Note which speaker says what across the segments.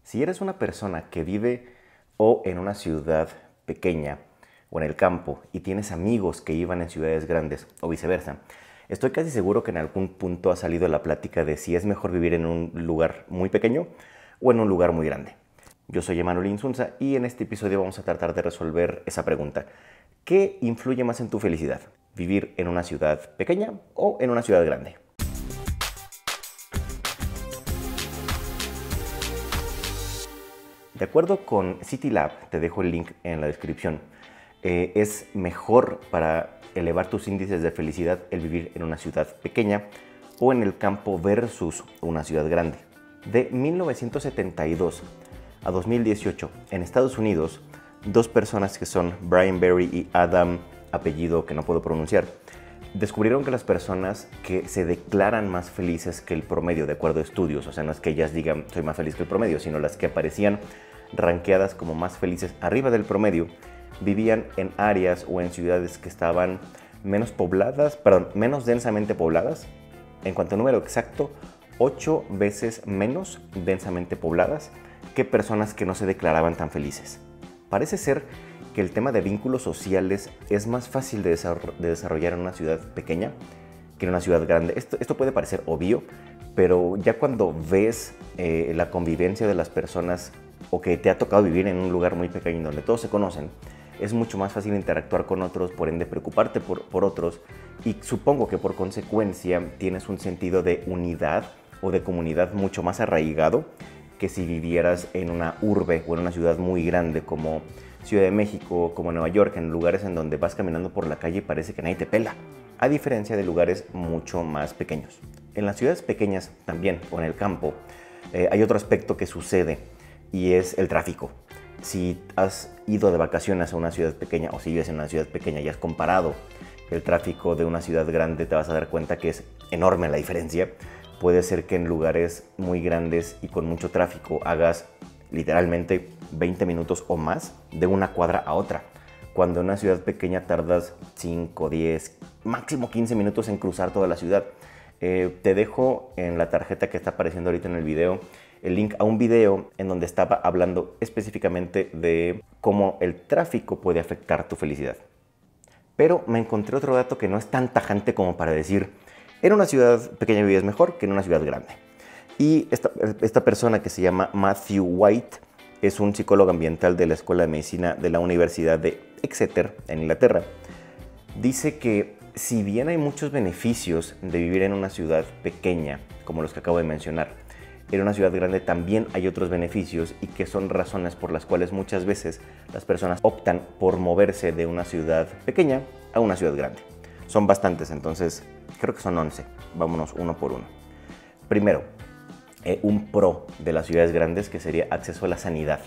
Speaker 1: Si eres una persona que vive o en una ciudad pequeña o en el campo y tienes amigos que iban en ciudades grandes o viceversa, estoy casi seguro que en algún punto ha salido la plática de si es mejor vivir en un lugar muy pequeño o en un lugar muy grande. Yo soy Emanuel Insunza y en este episodio vamos a tratar de resolver esa pregunta. ¿Qué influye más en tu felicidad? ¿Vivir en una ciudad pequeña o en una ciudad grande? De acuerdo con CityLab, te dejo el link en la descripción, es mejor para elevar tus índices de felicidad el vivir en una ciudad pequeña o en el campo versus una ciudad grande. De 1972 a 2018, en Estados Unidos, dos personas que son Brian Berry y Adam, apellido que no puedo pronunciar, descubrieron que las personas que se declaran más felices que el promedio, de acuerdo a estudios, o sea, no es que ellas digan soy más feliz que el promedio, sino las que aparecían rankeadas como más felices arriba del promedio, vivían en áreas o en ciudades que estaban menos densamente pobladas. En cuanto a número exacto, 8 veces menos densamente pobladas que personas que no se declaraban tan felices. Parece ser que el tema de vínculos sociales es más fácil de desarrollar en una ciudad pequeña que en una ciudad grande. Esto puede parecer obvio, pero ya cuando ves la convivencia de las personas o que te ha tocado vivir en un lugar muy pequeño donde todos se conocen, es mucho más fácil interactuar con otros, por ende preocuparte por otros, y supongo que por consecuencia tienes un sentido de unidad o de comunidad mucho más arraigado que si vivieras en una urbe o en una ciudad muy grande como Ciudad de México, como Nueva York, en lugares en donde vas caminando por la calle y parece que nadie te pela, a diferencia de lugares mucho más pequeños. En las ciudades pequeñas también, o en el campo, hay otro aspecto que sucede y es el tráfico. Si has ido de vacaciones a una ciudad pequeña o si vives en una ciudad pequeña y has comparado el tráfico de una ciudad grande, te vas a dar cuenta que es enorme la diferencia. Puede ser que en lugares muy grandes y con mucho tráfico hagas literalmente 20 minutos o más de una cuadra a otra, cuando en una ciudad pequeña tardas 5, 10, máximo 15 minutos en cruzar toda la ciudad. Te dejo en la tarjeta que está apareciendo ahorita en el video el link a un video en donde estaba hablando específicamente de cómo el tráfico puede afectar tu felicidad. Pero me encontré otro dato que no es tan tajante como para decir en una ciudad pequeña vives mejor que en una ciudad grande. Y esta persona, que se llama Matthew White, es un psicólogo ambiental de la Escuela de Medicina de la Universidad de Exeter, en Inglaterra. Dice que si bien hay muchos beneficios de vivir en una ciudad pequeña, como los que acabo de mencionar, en una ciudad grande también hay otros beneficios, y que son razones por las cuales muchas veces las personas optan por moverse de una ciudad pequeña a una ciudad grande. Son bastantes, entonces creo que son 11. Vámonos uno por uno. Primero, un pro de las ciudades grandes, que sería acceso a la sanidad.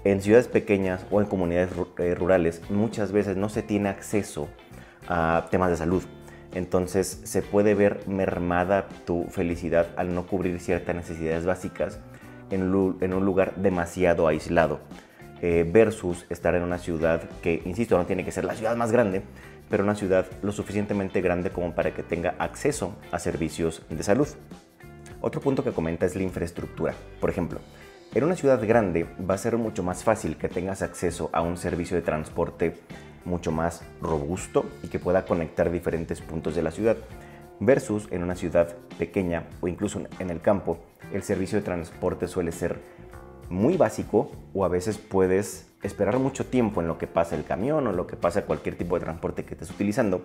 Speaker 1: En ciudades pequeñas o en comunidades rurales muchas veces no se tiene acceso a temas de salud. Entonces se puede ver mermada tu felicidad al no cubrir ciertas necesidades básicas en un lugar demasiado aislado, versus estar en una ciudad que, insisto, no tiene que ser la ciudad más grande, pero una ciudad lo suficientemente grande como para que tenga acceso a servicios de salud. Otro punto que comenta es la infraestructura. Por ejemplo, en una ciudad grande va a ser mucho más fácil que tengas acceso a un servicio de transporte mucho más robusto y que pueda conectar diferentes puntos de la ciudad, versus en una ciudad pequeña o incluso en el campo, el servicio de transporte suele ser muy básico, o a veces puedes esperar mucho tiempo en lo que pasa el camión o lo que pasa cualquier tipo de transporte que estés utilizando,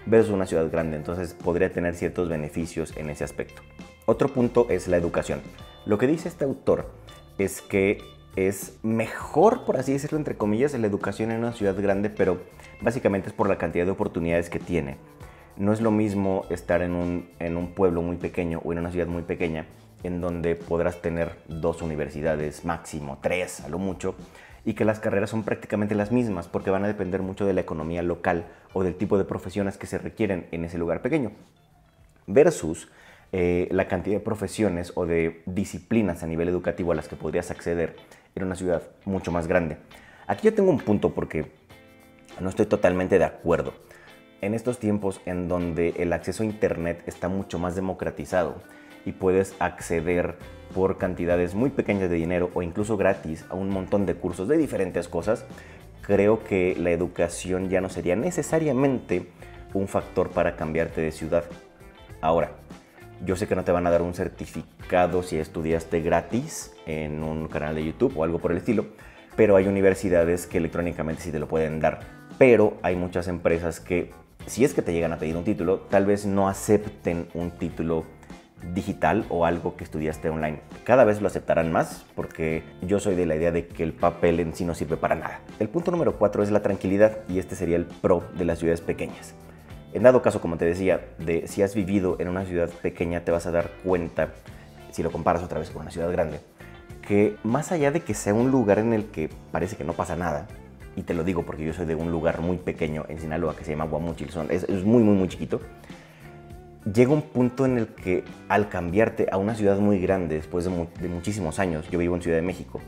Speaker 1: versus una ciudad grande. Entonces podría tener ciertos beneficios en ese aspecto. Otro punto es la educación. Lo que dice este autor es que es mejor, por así decirlo, entre comillas, la educación en una ciudad grande, pero básicamente es por la cantidad de oportunidades que tiene. No es lo mismo estar en un pueblo muy pequeño o en una ciudad muy pequeña, en donde podrás tener 2 universidades, máximo 3 a lo mucho, y que las carreras son prácticamente las mismas, porque van a depender mucho de la economía local o del tipo de profesiones que se requieren en ese lugar pequeño, versus la cantidad de profesiones o de disciplinas a nivel educativo a las que podrías acceder en una ciudad mucho más grande. Aquí yo tengo un punto, porque no estoy totalmente de acuerdo. En estos tiempos en donde el acceso a internet está mucho más democratizado y puedes acceder por cantidades muy pequeñas de dinero o incluso gratis a un montón de cursos de diferentes cosas, creo que la educación ya no sería necesariamente un factor para cambiarte de ciudad. Ahora, yo sé que no te van a dar un certificado si estudiaste gratis en un canal de YouTube o algo por el estilo, pero hay universidades que electrónicamente sí te lo pueden dar. Pero hay muchas empresas que, si es que te llegan a pedir un título, tal vez no acepten un título digital o algo que estudiaste online. Cada vez lo aceptarán más porque yo soy de la idea de que el papel en sí no sirve para nada. El punto número 4 es la tranquilidad y este sería el pro de las ciudades pequeñas. En dado caso, como te decía, de si has vivido en una ciudad pequeña te vas a dar cuenta, si lo comparas otra vez con una ciudad grande, que más allá de que sea un lugar en el que parece que no pasa nada, y te lo digo porque yo soy de un lugar muy pequeño en Sinaloa que se llama Guamúchil, es muy chiquito, llega un punto en el que al cambiarte a una ciudad muy grande después de muchísimos años, yo vivo en Ciudad de México,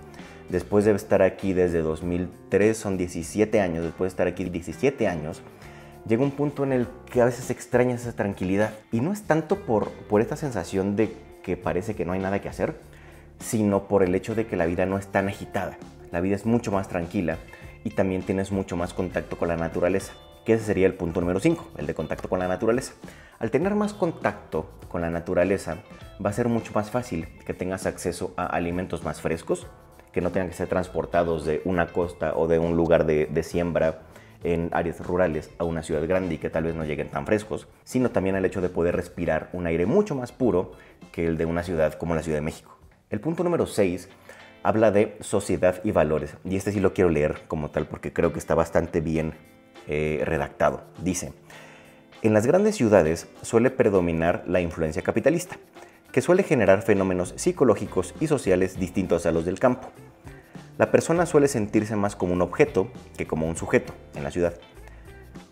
Speaker 1: después de estar aquí desde 2003, son 17 años, después de estar aquí 17 años, llega un punto en el que a veces extrañas esa tranquilidad. Y no es tanto por esta sensación de que parece que no hay nada que hacer, sino por el hecho de que la vida no es tan agitada. La vida es mucho más tranquila y también tienes mucho más contacto con la naturaleza, que ese sería el punto número 5, el de contacto con la naturaleza. Al tener más contacto con la naturaleza, va a ser mucho más fácil que tengas acceso a alimentos más frescos, que no tengan que ser transportados de una costa o de un lugar de siembra en áreas rurales a una ciudad grande y que tal vez no lleguen tan frescos, sino también al hecho de poder respirar un aire mucho más puro que el de una ciudad como la Ciudad de México. El punto número 6 habla de sociedad y valores, y este sí lo quiero leer como tal porque creo que está bastante bien redactado. Dice: en las grandes ciudades suele predominar la influencia capitalista, que suele generar fenómenos psicológicos y sociales distintos a los del campo. La persona suele sentirse más como un objeto que como un sujeto en la ciudad,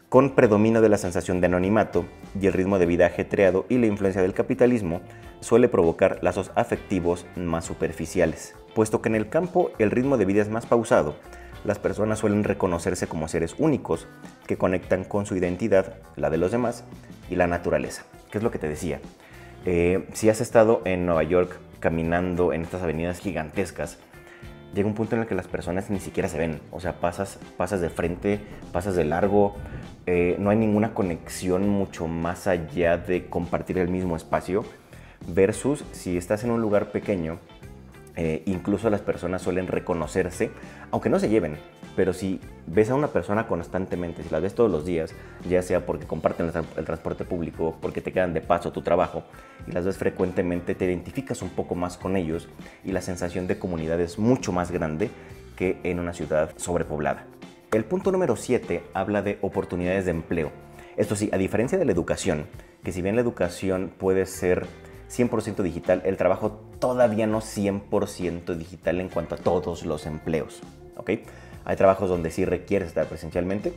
Speaker 1: con predominio de la sensación de anonimato y el ritmo de vida ajetreado y la influencia del capitalismo suele provocar lazos afectivos más superficiales. Puesto que en el campo el ritmo de vida es más pausado, las personas suelen reconocerse como seres únicos que conectan con su identidad, la de los demás y la naturaleza. ¿Qué es lo que te decía? Si has estado en Nueva York caminando en estas avenidas gigantescas, llega un punto en el que las personas ni siquiera se ven. O sea, pasas de frente, pasas de largo, no hay ninguna conexión mucho más allá de compartir el mismo espacio, versus si estás en un lugar pequeño, incluso las personas suelen reconocerse, aunque no se lleven, pero si ves a una persona constantemente, si la ves todos los días, ya sea porque comparten el transporte público, porque te quedan de paso a tu trabajo, y las ves frecuentemente, te identificas un poco más con ellos y la sensación de comunidad es mucho más grande que en una ciudad sobrepoblada. El punto número 7 habla de oportunidades de empleo. Esto sí, a diferencia de la educación, que si bien la educación puede ser 100% digital, el trabajo todavía no 100% digital en cuanto a todos los empleos, ¿ok? Hay trabajos donde sí requieres estar presencialmente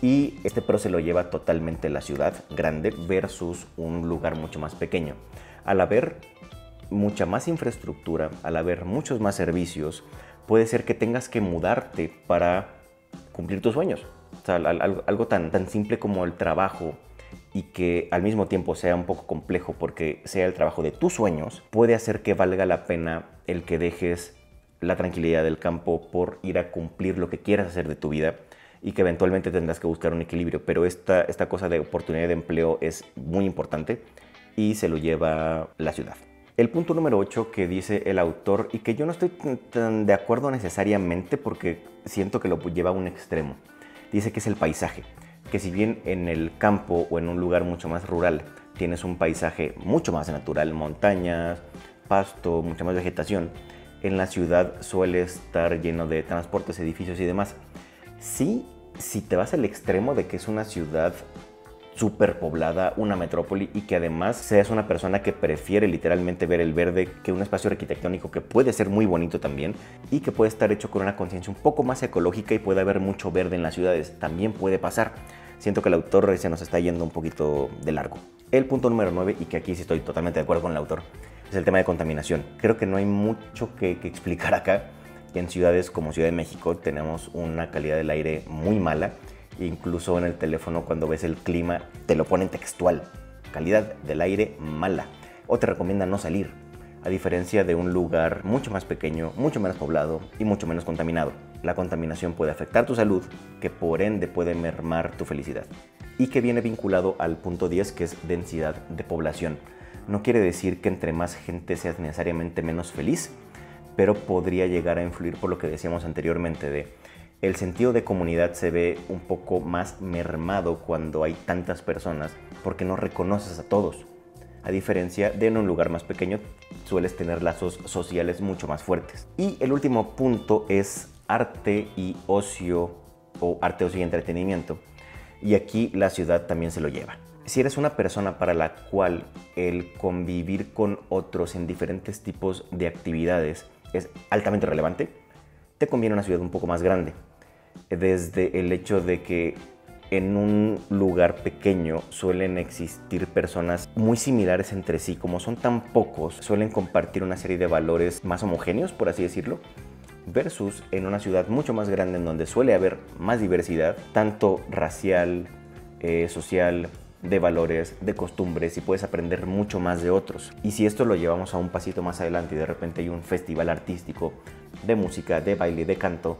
Speaker 1: y este pro se lo lleva totalmente la ciudad grande versus un lugar mucho más pequeño. Al haber mucha más infraestructura, al haber muchos más servicios, puede ser que tengas que mudarte para cumplir tus sueños. O sea, algo tan simple como el trabajo y que al mismo tiempo sea un poco complejo porque sea el trabajo de tus sueños, puede hacer que valga la pena el que dejes la tranquilidad del campo por ir a cumplir lo que quieras hacer de tu vida y que eventualmente tendrás que buscar un equilibrio. Pero esta cosa de oportunidad de empleo es muy importante y se lo lleva la ciudad. El punto número 8 que dice el autor y que yo no estoy tan de acuerdo necesariamente porque siento que lo lleva a un extremo, dice que es el paisaje. Que si bien en el campo o en un lugar mucho más rural tienes un paisaje mucho más natural, montañas, pasto, mucha más vegetación, en la ciudad suele estar lleno de transportes, edificios y demás. Sí, si te vas al extremo de que es una ciudad superpoblada, una metrópoli y que además seas una persona que prefiere literalmente ver el verde que un espacio arquitectónico que puede ser muy bonito también y que puede estar hecho con una conciencia un poco más ecológica y puede haber mucho verde en las ciudades, también puede pasar. Siento que el autor se nos está yendo un poquito de largo. El punto número 9, y que aquí sí estoy totalmente de acuerdo con el autor, es el tema de contaminación. Creo que no hay mucho que explicar acá. En ciudades como Ciudad de México tenemos una calidad del aire muy mala. Incluso en el teléfono cuando ves el clima te lo ponen textual. Calidad del aire mala. O te recomiendan no salir. a diferencia de un lugar mucho más pequeño, mucho menos poblado y mucho menos contaminado. La contaminación puede afectar tu salud, que por ende puede mermar tu felicidad. Y que viene vinculado al punto 10, que es densidad de población. No quiere decir que entre más gente seas necesariamente menos feliz, pero podría llegar a influir por lo que decíamos anteriormente de el sentido de comunidad se ve un poco más mermado cuando hay tantas personas porque no reconoces a todos. A diferencia de en un lugar más pequeño, sueles tener lazos sociales mucho más fuertes. Y el último punto es arte y ocio, o arte, ocio y entretenimiento. Y aquí la ciudad también se lo lleva. Si eres una persona para la cual el convivir con otros en diferentes tipos de actividades es altamente relevante, te conviene una ciudad un poco más grande. Desde el hecho de que en un lugar pequeño suelen existir personas muy similares entre sí, como son tan pocos, suelen compartir una serie de valores más homogéneos, por así decirlo, versus en una ciudad mucho más grande en donde suele haber más diversidad, tanto racial, social, de valores, de costumbres, y puedes aprender mucho más de otros. Y si esto lo llevamos a un pasito más adelante y de repente hay un festival artístico de música, de baile, de canto,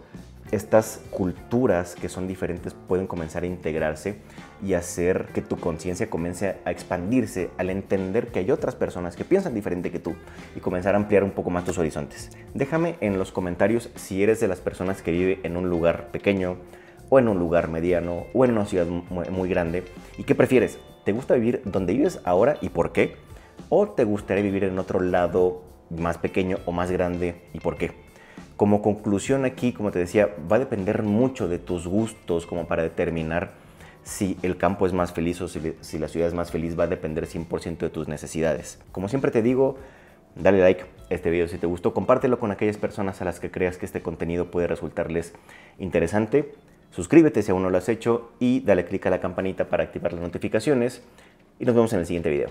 Speaker 1: estas culturas que son diferentes pueden comenzar a integrarse y hacer que tu conciencia comience a expandirse al entender que hay otras personas que piensan diferente que tú y comenzar a ampliar un poco más tus horizontes. Déjame en los comentarios si eres de las personas que vive en un lugar pequeño o en un lugar mediano o en una ciudad muy grande. ¿Y qué prefieres? ¿Te gusta vivir donde vives ahora y por qué? ¿O te gustaría vivir en otro lado más pequeño o más grande y por qué? Como conclusión aquí, como te decía, va a depender mucho de tus gustos como para determinar si el campo es más feliz o si la ciudad es más feliz. Va a depender 100% de tus necesidades. Como siempre te digo, dale like a este video si te gustó, compártelo con aquellas personas a las que creas que este contenido puede resultarles interesante. Suscríbete si aún no lo has hecho y dale click a la campanita para activar las notificaciones y nos vemos en el siguiente video.